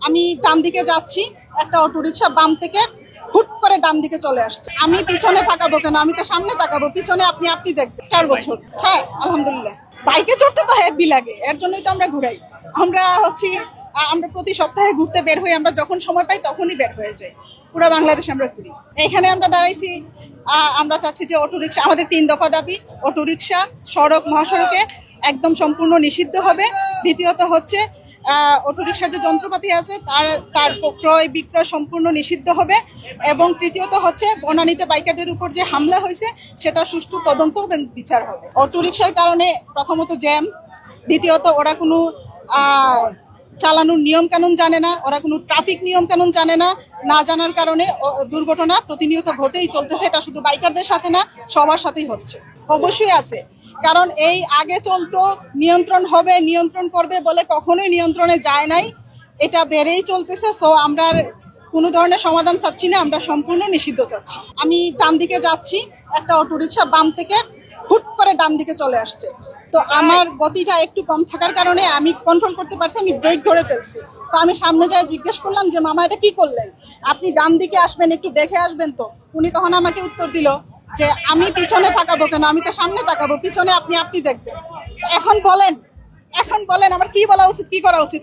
আমি ডান দিকে যাচ্ছি, একটা অটোরিকশা বাম থেকে হুট করে ডান দিকে চলে আসছে। আমি পিছনে তাকাবো কেন, আমি তো সামনে তাকাবো, পিছনে আপনি আপনি দেখবেন। 4 বছর। হ্যাঁ, আলহামদুলিল্লাহ। বাইকে চড়তে তো হেভি লাগে, এর জন্যই তো আমরা ঘুরাই। আমরা প্রতি সপ্তাহে ঘুরতে বের হই, আমরা যখন সময় পাই তখনই বের হয়ে যাই। পুরো বাংলাদেশে আমরা ঘুরি। এখানে আমরা দাঁড়াইছি, আমরা চাচ্ছি যে অটোরিকশা, আমাদের 3 দফা দাবি। অটোরিকশা সড়ক মহাসড়কে একদম সম্পূর্ণ নিষিদ্ধ হবে। দ্বিতীয়ত হচ্ছে অটোরিকশার যে যন্ত্রপাতি আছে তার ক্রয় বিক্রয় সম্পূর্ণ নিষিদ্ধ হবে। এবং তৃতীয়ত হচ্ছে বনানীতে বাইকারদের উপর যে হামলা হয়েছে সেটা সুষ্ঠু তদন্ত এবং বিচার হবে। অটোরিকশার কারণে প্রথমত জ্যাম, দ্বিতীয়ত ওরা কোনো চালানোর নিয়ম কানুন জানে না, ওরা কোনো ট্রাফিক নিয়ম কানুন জানে না। না জানার কারণে দুর্ঘটনা প্রতিনিয়ত ঘটেই চলতেছে। এটা শুধু বাইকারদের সাথে না, সবার সাথেই হচ্ছে। অবশ্যই আছে, কারণ এই আগে চলতো নিয়ন্ত্রণ হবে, নিয়ন্ত্রণ করবে বলে কখনোই নিয়ন্ত্রণে যায় নাই। এটা বেড়েই চলতেছে। সো আমরা কোনো ধরনের সমাধান চাচ্ছি না, আমরা সম্পূর্ণ নিষিদ্ধ চাচ্ছি। আমি ডান দিকে যাচ্ছি, একটা অটোরিকশা বাম থেকে হুট করে ডান দিকে চলে আসছে। তো আমার গতিটা একটু কম থাকার কারণে আমি কন্ট্রোল করতে পারছি, আমি ব্রেক ধরে ফেলছি। তো আমি সামনে যাই জিজ্ঞেস করলাম যে মামা এটা কি করলেন, আপনি ডান দিকে আসবেন, একটু দেখে আসবেন তো। উনি তখন আমাকে উত্তর দিল যে আমি পিছনে তাকাবো কেন, আমি তো সামনে তাকাবো, পিছনে আপনি আপনি দেখবেন। এখন বলেন আমার কি বলা উচিত, কি করা উচিত?